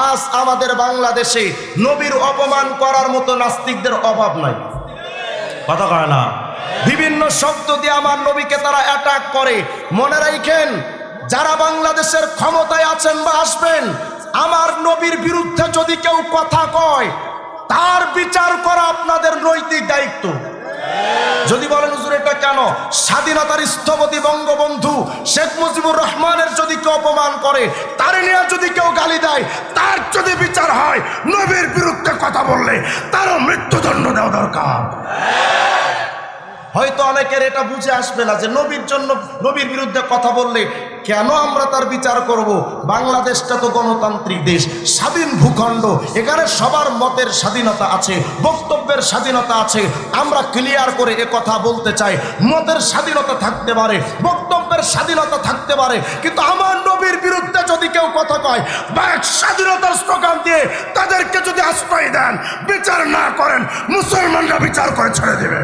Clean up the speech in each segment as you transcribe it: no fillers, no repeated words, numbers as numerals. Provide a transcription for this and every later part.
আজ আমাদের বাংলাদেশে নবীর অপমান করার মতো নাস্তিকদের অভাব নাই। কথা কয় না? বিভিন্ন শব্দ দিয়ে আমার নবীকে তারা অ্যাটাক করে। মনে রাখেন, যারা বাংলাদেশের ক্ষমতায় আছেন বা আসবেন, আমার নবীর বিরুদ্ধে যদি কেউ কথা কয়, তার বিচার করা আপনাদের নৈতিক দায়িত্ব। যদি বলেন হুজুর এটা কেন, স্বাধীনতার স্থপতি বঙ্গবন্ধু শেখ মুজিবুর রহমানের যদি কেউ অপমান করে, তার নিয়ে যদি কেউ গালি দেয়, তার যদি বিচার হয়, নবীর বিরুদ্ধে কথা বললে তারও মৃত্যুদণ্ড দেওয়া দরকার। হয়তো অনেকের এটা বুঝে আসবে না যে নবীর বিরুদ্ধে কথা বললে কেন আমরা তার বিচার করব। বাংলাদেশটা তো গণতান্ত্রিক দেশ, স্বাধীন ভূখণ্ড, এখানে সবার মতের স্বাধীনতা আছে, বক্তব্যের স্বাধীনতা আছে। আমরা ক্লিয়ার করে এ কথা বলতে চাই, মতের স্বাধীনতা থাকতে পারে, বক্তব্যের স্বাধীনতা থাকতে পারে, কিন্তু আমার নবীর বিরুদ্ধে যদি কেউ কথা কয় বা স্বাধীনতার স্লোগান দিয়ে তাদেরকে যদি আশ্রয় দেন, বিচার না করেন, মুসলমানরা বিচার করে ছেড়ে দেবে।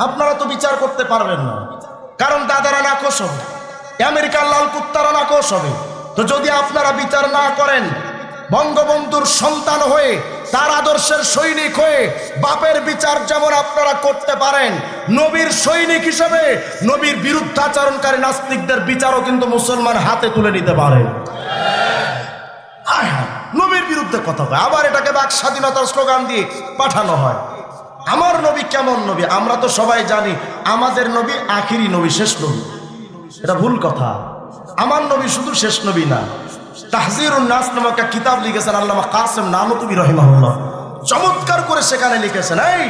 আপনারা তো বিচার করতে পারবেন না, কারণ দাদারা নাকশ হবে, আমেরিকার লাল কুত্তারা নাকশ হবে। তো যদি আপনারা বিচার না করেন, বঙ্গবন্ধুর সন্তান হয়ে, তার আদর্শের সৈনিক হয়ে বাপের বিচার যেমন আপনারা করতে পারেন, নবীর সৈনিক হিসেবে নবীর বিরুদ্ধাচরণকারী নাস্তিকদের বিচারও কিন্তু মুসলমান হাতে তুলে নিতে পারে। নবীর বিরুদ্ধে কথা হয়, আবার এটাকে বাক স্বাধীনতার স্লোগান দিয়ে পাঠানো হয়। আমার নবী কেমন নবী? আমরা তো সবাই জানি আমাদের নবী আখিরি নবী, শেষ নবী। এটা ভুল কথা। আমার নবী শুধু শেষ নবী না, তাহজিরুন নাস নামক একটা কিতাব লিখেছেন আল্লামা কাসেম নানুতুবি রাহিমাহুল্লাহ, চমৎকার করে সেখানে লিখেছেন, এই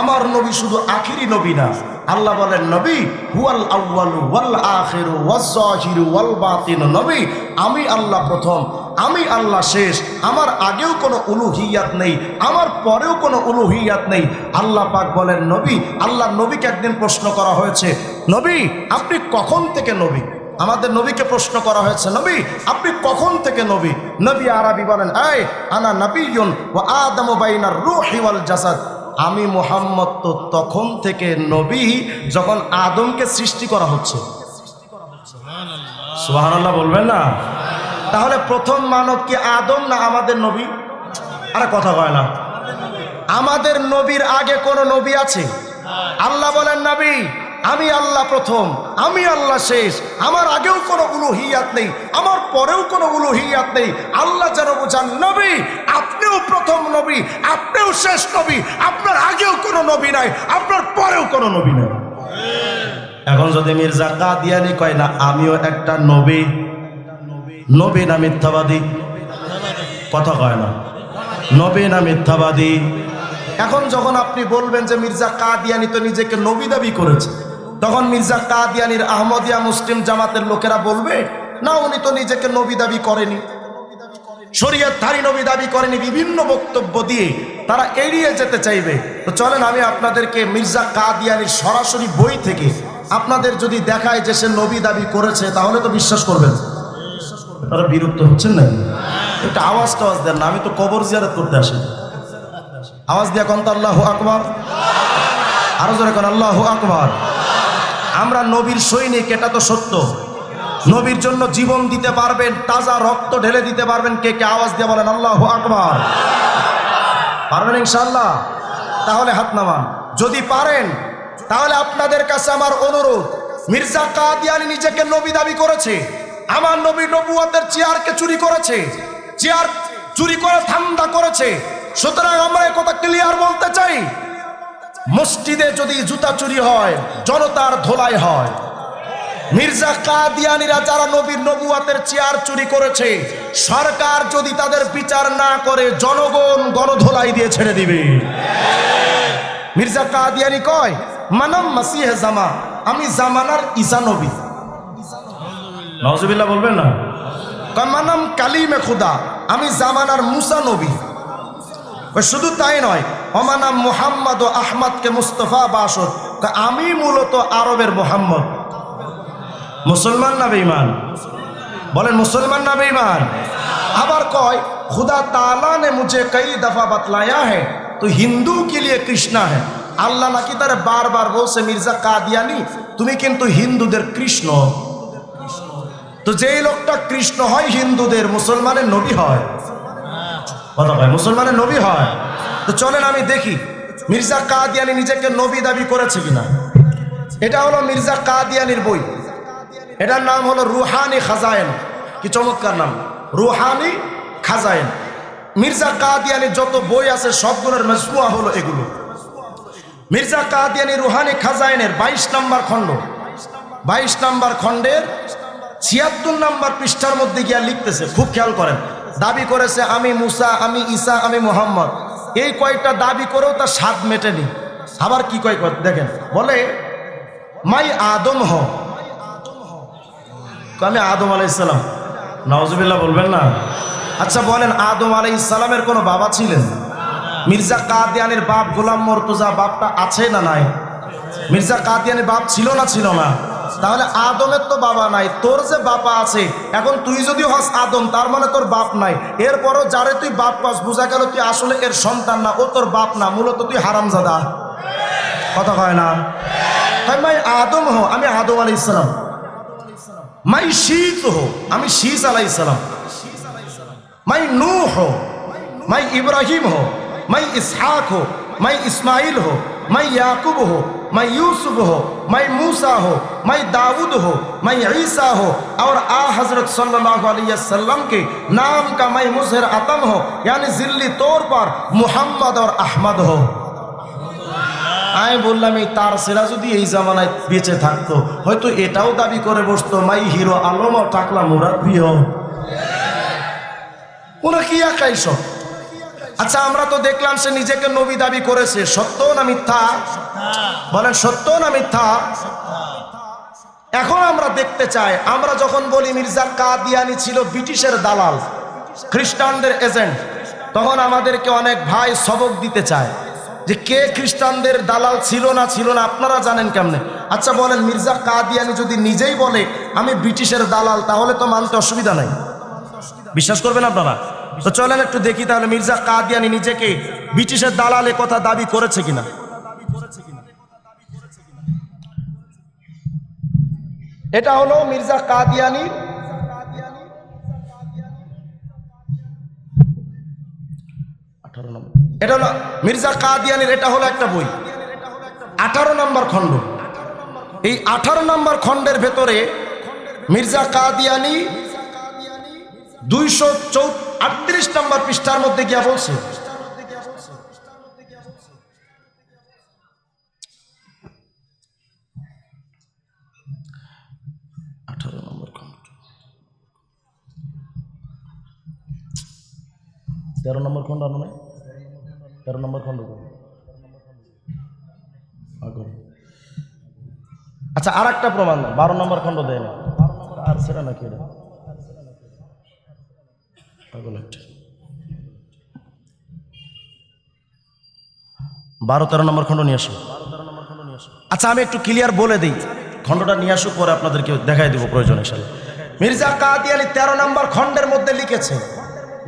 আমার নবী শুধু আখিরি নবী না, আল্লাহ বলেন নবী হুয়াল আউয়ালু ওয়াল আখিরু ওয়াজ যাহিরু ওয়াল বাতিন। নবী আমি আল্লাহ প্রথম, আমি আল্লাহ শেষ, আমার আগেও কোনো উলুহিয়াত নেই, আমার পরেও কোনো উলুহিয়াত নেই। আল্লাহ পাক বলেন নবী, আল্লাহ নবীকে একদিন প্রশ্ন করা হয়েছে, নবী আপনি কখন থেকে নবী? আমাদের নবীকে প্রশ্ন করা হয়েছে, নবী আপনি কখন থেকে নবী? নবী আরবি বলেন, এই আনা নবিয়্যুন ওয়া আদামু বাইনার রূহি ওয়াল জাসাদ। আমি মুহাম্মদ তো তখন থেকে নবী যখন আদমকে সৃষ্টি করা হচ্ছে। সুবহানাল্লাহ বলবেন না? তাহলে প্রথম মানব কি আদম না আমাদের নবী? আরে কথা কয় না। আমাদের নবীর আগে কোন নবী আছে? আল্লাহ বলেন নবী আমি আল্লাহ প্রথম, আমি আল্লাহ শেষ, আমার আগেও কোনো উলুহিয়াত নেই, আমার পরেও কোনো উলুহিয়াত নেই। আল্লাহ যেন বোঝান নবী আপনিও প্রথম নবী, আপনিও শেষ নবী, আপনার আগেও কোনো নবী নাই, আপনার পরেও কোনো নবী নাই। এখন যদি মির্জা কাদিয়ানি কয় না আমিও একটা নবী, নবী না মিথ্যাবাদী? কথা কয় না, নবী না মিথ্যাবাদী? এখন যখন আপনি বলবেন যে মির্জা কাদিয়ানি তো নিজেকে নবী দাবি করেছে, তখন মির্জা কাদিয়ানির আহমদিয়া মুসলিম জামাতের লোকেরা বলবে না উনি তো নিজেকে নবী দাবি করেনি, শরীয়তধারী নবী দাবি করেনি, বিভিন্ন বক্তব্য দিয়ে তারা এড়িয়ে যেতে চাইবে। তো চলেন আমি আপনাদেরকে মির্জা কাদিয়ানির সরাসরি বই থেকে আপনাদের যদি দেখায় যে সে নবী দাবি করেছে, তাহলে তো বিশ্বাস করবেন। তারা বিরক্ত হচ্ছেন না? একটা আওয়াজ টাওয়াজ দেন না, আমি তো কবর জিয়ারত করতে আসি। আওয়াজ দিয়া কোন তো আল্লাহু আকবার, আরো জোরে কোন আল্লাহু আকবার। আমরা নবীর সৈনিক, এটা তো সত্য। নবীর জন্য জীবন দিতে পারবেন, তাজা রক্ত ঢেলে দিতে পারবেন কে কে? আওয়াজ দিয়ে বলেন আল্লাহু আকবার। পারবেন ইনশাআল্লাহ? তাহলে হাত নামান। যদি পারেন তাহলে আপনাদের কাছে আমার অনুরোধ, মির্জা কাদিয়ানি নিজেকে নবী দাবি করেছে, আমার নবী নবুয়তের চেয়ারকে চুরি করেছে, চেয়ার চুরি করে ধান্দা করেছে। সুতরাং আমরা একথা ক্লিয়ার বলতে চাই, মসজিদে যদি জুতা চুরি হয়, জনতার ধোলাই হয়। মির্জা কাদিয়ানিরা যারা নবীর নবুয়তের চেয়ার চুরি করেছে, সরকার যদি তাদের বিচার না করে জনগণ গণধোলাই দিয়ে ছেড়ে দিবে। মির্জা কাদিয়ানি কয় মানাম মাসিহ জামা, আমি জামানার ঈসা নবী। নাউজুবিল্লাহ বলবেন না? কয় মানাম কালিমে খুদা, আমি জামানার মুসা নবী। শুধু তাই নয়, অমানাম মুহাম্মদ ও আহমদকে মুস্তফা বাসদ, আমি মূলত আরবের মোহাম্মদ। মুসলমান না বেঈমান? বলেন মুসলমান না বেঈমান? আবার কয় खुदा ताला ने मुझे कई दफा बतलाया है तो हिंदू के लिए कृष्णा है। আল্লাহ নাকি তারে বারবার বলছে মির্জা কাদিয়ানি তুমি কিন্তু হিন্দুদের কৃষ্ণ। তো যেই লোকটা কৃষ্ণ হয় হিন্দুদের, মুসলমানের নবী হয়, কথা কয় মুসলমানের নবী হয়। তো চলেন আমি দেখি মির্জা কাদিয়ানী নিজেকে নবী দাবি করেছে কিনা। এটা হলো মির্জা কাদিয়ানীর বই, এটার নাম হলো রুহানি খাজায়েন। কি চমৎকার নাম, রুহানি খাজায়েন। মির্জা কাদিয়ানীর যত বই আছে সবগুলোর মজমুয়া হলো এগুলো। মির্জা কাদিয়ানী রুহানি খাজায়েনের 22 নম্বর খণ্ড, 22 নম্বর খণ্ডের 76 নম্বর পৃষ্ঠার মধ্যে গিয়া লিখতেছে, খুব খেয়াল করেন, দাবি করেছে আমি মুসা, আমি ঈসা, আমি মুহাম্মদ। এই কয়েকটা দাবি করেও তার স্বাদ মেটেনি। আবার কি কয় দেখেন, বলে মাই আদম হ, আমি আদম আলাইহিস সালাম। নাউজুবিল্লাহ বলবেন না। আচ্ছা বলেন, আদম আলাইহিস সালামের কোনো বাবা ছিলেন? মির্জা কাদিয়ানীর বাপ গোলাম মর্তুজা, বাপটা আছে না নাই? মির্জা কাদিয়ানীর বাপ ছিল না ছিল না? তাহলে আদমের তো বাবা নাই, তোর যে বাবা আছে, এখন তুই যদি হস আদম, তার মানে তোর বাপ নাই। এরপরও যারে তুই বাপ পাস, বোঝা গেল তুই আসলে এর সন্তান না, ও তোর বাপ না, মূলত তুই হারামজাদা। কথা কয় না? মাই আদম হো, আমি আদম আলাইহিস সালাম। মাই শীত হো, আমি শীস আলাইহিস সালাম। মাই নূহ হো, মাই ইব্রাহিম হো, মাই इसहाक हो, मैं इस्माइल हो, मैं याकूब हो, मैं यूसुफ हो, मैं मूसा हो, मैं दाऊद हो, मैं ईसा हो, और आ हजरत सल्लल्लाहु अलैहि वसल्लम के नाम का मैं मुजहर अतम हो, यानी जिल्ली तौर पर मुहम्मद और अहमद हो। আমি বললাম এই তার সেরা যদি এই জামানায় বেঁচে থাকতো, হয়তো এটাও দাবি করে বসতো মাই হিরো আলম ও টাকলা মুরাব্বি হো। ওরা কি একাই সব। আচ্ছা আমরা তো দেখলাম সে নিজেকে নবী দাবি করেছে, সত্য না মিথ্যা? বলেন সত্য না মিথ্যা? এখন আমরা দেখতে চাই, আমরা যখন বলি মির্জা কাদিয়ানী ছিল ব্রিটিশের দালাল, খ্রিস্টানদের এজেন্ট, তখন আমাদেরকে অনেক ভাই সবক দিতে চায় যে কে খ্রিস্টানদের দালাল ছিল না ছিল না আপনারা জানেন কেমনে। আচ্ছা বলেন, মির্জা কাদিয়ানী যদি নিজেই বলে আমি ব্রিটিশের দালাল, তাহলে তো মানতে অসুবিধা নাই, বিশ্বাস করবেন আপনারা? তো চলেন একটু দেখি তাহলে মির্জা কাদিয়ানী নিজেকে ব্রিটিশের দালাল কথা দাবি করেছে কিনা। এটা হলো মির্জা কাদিয়ানী, এটা হলো মির্জা কাদিয়ানীর, এটা হলো একটা বই, 18 নম্বর খণ্ড। এই 18 নম্বর খণ্ডের ভেতরে মির্জা কাদিয়ানী 238 নম্বর পৃষ্ঠার মধ্যে গিয়া বলছে, তেরো নম্বর খণ্ড আনো নাই, 13 নম্বর খণ্ড। আচ্ছা আর একটা প্রমাণ, 12 নম্বর খণ্ড দেয় না, আর সেটা নাকি এটা 12-13 নম্বর খণ্ড নিয়ে আসো। আচ্ছা আমি একটু ক্লিয়ার বলে দিই, খণ্ডটা নিয়ে আসুক, পরে আপনাদেরকে দেখাই দিব প্রয়োজন হিসাবে। মির্জা কাদিয়ানী 13 নম্বর খণ্ডের মধ্যে লিখেছে,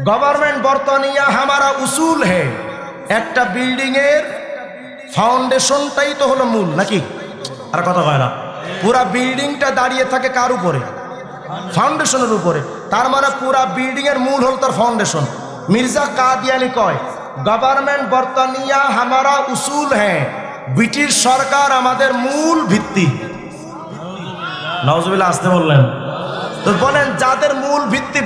গভর্নমেন্ট বর্তনিয়া হামারা উসুল হে। একটা বিল্ডিং এর ফাউন্ডেশনটাই তো হলো মূল, নাকি? আর কথা হয় না, পুরা বিল্ডিংটা দাঁড়িয়ে থাকে কার উপরে? ফাউন্ডেশনের উপরে। তার মানে পুরা বিল্ডিং এর মূল হল তার ফাউন্ডেশন। মির্জা কাদিয়ানী কয় গভর্নমেন্ট বর্তনিয়া হামারা উসুল হ্যাঁ, ব্রিটিশ সরকার আমাদের মূল ভিত্তি। নাউজুবিল্লাহ আসতে বললেন তো। বলেন যাদের মূল ভিত্তি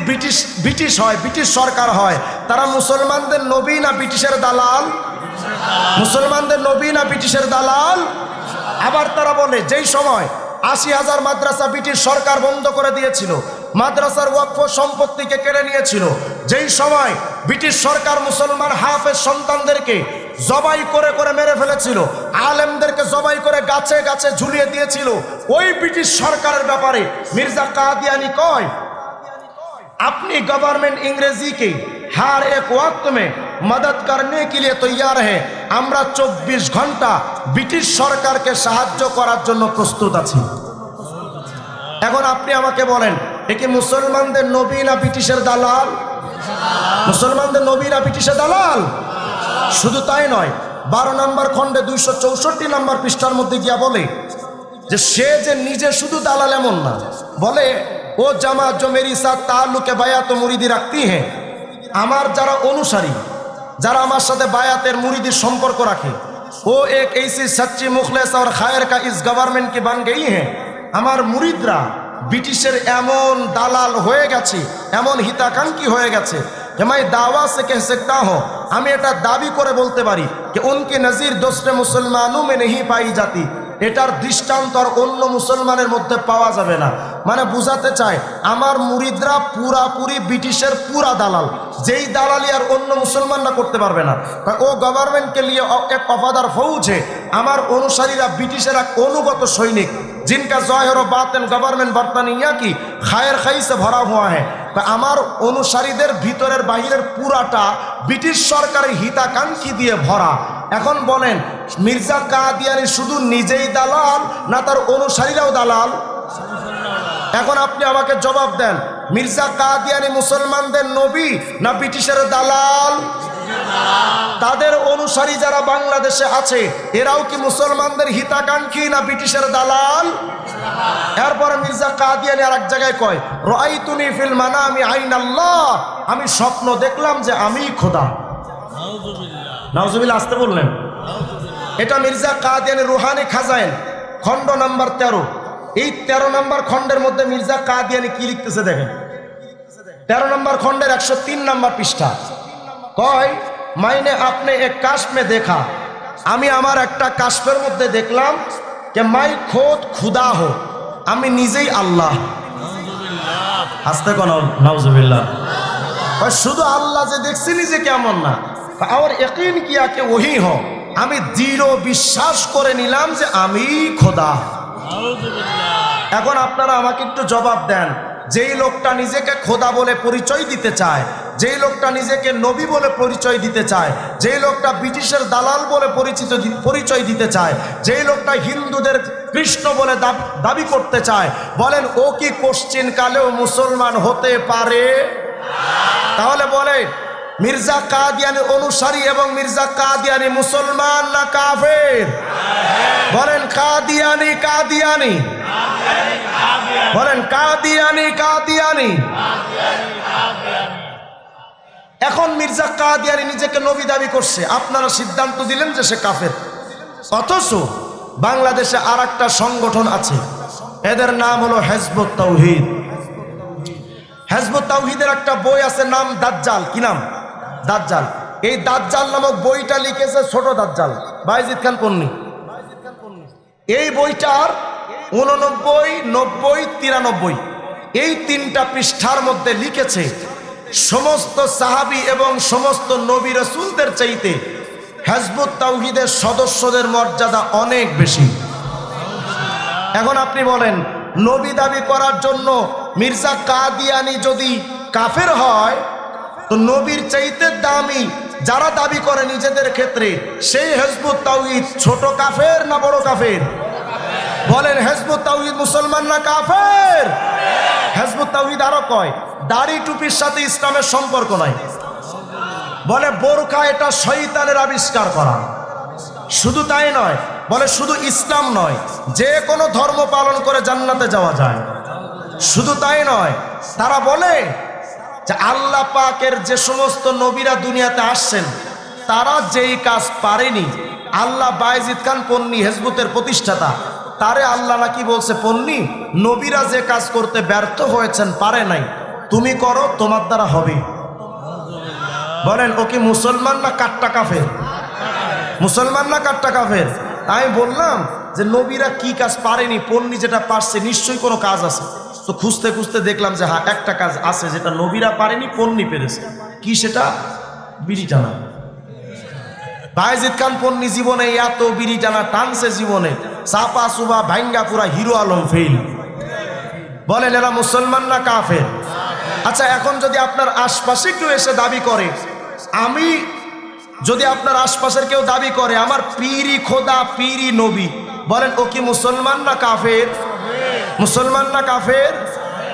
ব্রিটিশ হয়, ব্রিটিশ সরকার হয়, তারা মুসলমানদের নবী না ব্রিটিশের দালাল? মুসলমানদের নবী না ব্রিটিশের দালাল? আবার তারা বলে যেই সময় 80,000 মাদ্রাসা ব্রিটিশ সরকার বন্ধ করে দিয়েছিল, মাদ্রাসার ওয়াকফ সম্পত্তিকে কেড়ে নিয়েছিল, যেই সময় ব্রিটিশ সরকার মুসলমান হাফেজ সন্তানদেরকে জবাই করে করে মেরে ফেলেছিল, আলেমদেরকে জবাই করে গাছে গাছে ঝুলিয়ে দিয়েছিল, ওই ব্রিটিশ সরকারের ব্যাপারে মির্জা কাদিয়ানী কয় अपनी गवर्नमेंट इंग्रेजी की हर एक वक्त में मदद करने के लिए तैयार है। আমরা 24 ঘন্টা ব্রিটিশ সরকারকে সাহায্য করার জন্য প্রস্তুত আছি। এখন আপনি আমাকে বলেন, এ কি মুসলমানদের নবী না ব্রিটিশের দালাল? মুসলমানদের নবী না ব্রিটিশের দালাল? শুধু তাই নয়, 12 নম্বর খণ্ডে 264 নম্বর পৃষ্ঠার মধ্যে গিয়া বলে যে সে যে নিজে শুধু দালাল এমন না, বলে वो जमात जो मेरी साथ ताल्लुक बायात व मुरीदी रखती हैं, আমার যারা অনুসারী, যারা আমার সাথে বায়াতের মুরিদির সম্পর্ক রাখে, वो एक ऐसी सच्ची मुखलिस और खैर का इस गवर्नमेंट की बन गई है। আমার মুরিদরা ব্রিটিশের এমন দালাল হয়ে গেছে, এমন হিতাকাঙ্ক্ষী হয়ে গেছে कि मैं दावा से कह सकता हूँ, আমি এটা দাবি করে বলতে পারি कि उनकी नज़ीर दूसरे मुसलमानों में नहीं पाई जाती। এটার দৃষ্টান্ত আর অন্য মুসলমানের মধ্যে পাওয়া যাবে না। মানে বুঝাতে চায় আমার মুরিদরা পুরাপুরি ব্রিটিশের পুরা দালাল, যেই দালালি আর অন্য মুসলমানরা করতে পারবে না। ও গভর্নমেন্টকে লিয়ে এক वफादार फौज है। আমার অনুসারীরা ব্রিটিশের এক অনুগত সৈনিক, जिनका ज़ाहिर व बातिन गवर्नमेंट बर्तानिया की खैर खई से भरा हुआ है। আমার অনুসারীদের ভিতরের বাহিরের পুরাটা ব্রিটিশ সরকারের হিতাকাঙ্ক্ষী দিয়ে ভরা। এখন বলেন মির্জা কাদিয়ানী শুধু নিজেই দালাল না তার অনুসারীরাও দালাল? এখন আপনি আমাকে জবাব দেন, মির্জা কাদিয়ানী মুসলমানদের নবী না ব্রিটিশের দালাল? তাদের অনুসারী যারা বাংলাদেশে আছে এরাও কি মুসলমানদের হিতাকাঙ্ক্ষী না ব্রিটিশের দালাল? এরপরে মির্জা কাদিয়ানী আর এক জায়গায় কয়, রাআইতুনি ফিল মানামি আইনাল্লাহ, আমি স্বপ্ন দেখলাম যে আমি খোদা। নাউজুবিল্লাহ, আসতে বললেন। এটা মির্জা কাদিয়ানী রুহানি খাজাইন খণ্ড নাম্বার 13। এই 13 নম্বর খণ্ডের মধ্যে মির্জা কাদিয়ানী কি লিখতেছে দেখেন। 13 নম্বর খণ্ডের 103 নম্বর পৃষ্ঠা কয়, মাইনে আপনি এক কাশ মে দেখা, আমি আমার একটা কাশফের মধ্যে দেখলাম যে মাই খোদ খুদা হো, আমি নিজেই আল্লাহ। আসতে কোন নাউজুবিল্লাহ। শুধু আল্লাহ যে দেখছি নিজে কেমন না, আর ইয়াকিন কিয়া কে ওহি হো, আমি দৃঢ় বিশ্বাস করে নিলাম যে আমি খোদা। এখন আপনারা আমাকে একটু জবাব দেন, যেই লোকটা নিজেকে খোদা বলে পরিচয় দিতে চায়, যেই লোকটা নিজেকে নবী বলে পরিচয় দিতে চায়, যেই লোকটা ব্রিটিশের দালাল বলে পরিচয় দিতে চায়, যেই লোকটা হিন্দুদের কৃষ্ণ বলে দাবি করতে চায়, বলেন ও কি কোশ্চিন কালেও মুসলমান হতে পারে? তাহলে বলে মির্জা কাদিয়ানী অনুসারী এবং মির্জা কাদিয়ানী মুসলমান না কাফের? বলেন কাদিয়ানী কাদিয়ানী, বলেন কাদিয়ানী কাদিয়ানী। এখন মির্জা কাদিয়ানী নিজেকে নবী দাবি করছে, আপনারা সিদ্ধান্ত দিলেন যে সে কাফের। অথচ বাংলাদেশে আর একটা সংগঠন আছে, এদের নাম হলো হিজবুত তাওহীদ। হিজবুত তাওহীদের একটা বই আছে, নাম দাজ্জাল। কি নাম? দাজ্জাল। এই দাজ্জাল নামক বইটা লিখেছে ছোট দাজ্জাল বায়েজিদ খান পন্নী। এই বইটার 89, 90, 93 এই 3টা পৃষ্ঠার মধ্যে লিখেছে সমস্ত সাহাবী এবং সমস্ত নবী রাসূলদের চাইতে হিজবুত তাওহীদের সদস্যদের মর্যাদা অনেক বেশি। এখন আপনি বলেন, নবী দাবি করার জন্য মির্জা কাদিয়ানী যদি কাফের হয়, তো নবীর চাইতে দামি যারা দাবি করে নিজেদের ক্ষেত্রে সেই হিজবুত তাওহীদ ছোট কাফের না বড় কাফের? বলেন হিজবুত তাওহীদ মুসলমান না কাফের? হিজবুত তাওহীদ আরো কয় দাড়ি টুপির সাথে ইসলামের সম্পর্ক নাই। বলে বোরকা এটা শয়তানের আবিষ্কার করা। শুধু তাই নয়, বলে শুধু ইসলাম নয়, যে কোনো ধর্ম পালন করে জান্নাতে যাওয়া যায়। শুধু তাই নয়, তারা বলে যে আল্লাহ পাকের যে সমস্ত নবীরা দুনিয়াতে আসছেন তারা যেই কাজ পারেনি, আল্লাহ বায়েজিদ খান পন্নী হিজবুতের প্রতিষ্ঠাতা, তারে আল্লাহ নাকি বলছে, পন্নী নবীরা যে কাজ করতে ব্যর্থ হয়েছেন, পারে নাই, তুমি করো, তোমার দ্বারা হবে। বলেন ও কি মুসলমান না কাট্টা কাফের? মুসলমান না কাট্টা কাফের? আমি বললাম যে নবীরা কি কাজ পারেনি, পন্নী যেটা পারছে নিশ্চয়ই কোনো কাজ আছে। তো খুঁজতে খুঁজতে দেখলাম যে হ্যাঁ একটা কাজ আছে যেটা নবীরা পারেনি, পন্নী পেরেছে। কি সেটা? বিড়ি টানা। বায়েজিদ খান পন্নী জীবনে এত বিড়ি টানা টানছে, জীবনে চাপা চুবা ভাঙ্গা পুরা হিরো আলম ফেল। বলেন এরা মুসলমান না কাফের? আচ্ছা, এখন যদি আপনার আশপাশে কেউ এসে দাবি করে, আমি যদি আপনার আশপাশের কেউ দাবি করে আমার পীরই খোদা, পীরই নবী, বলেন ও কি মুসলমান না কাফের? মুসলমান না কাফের?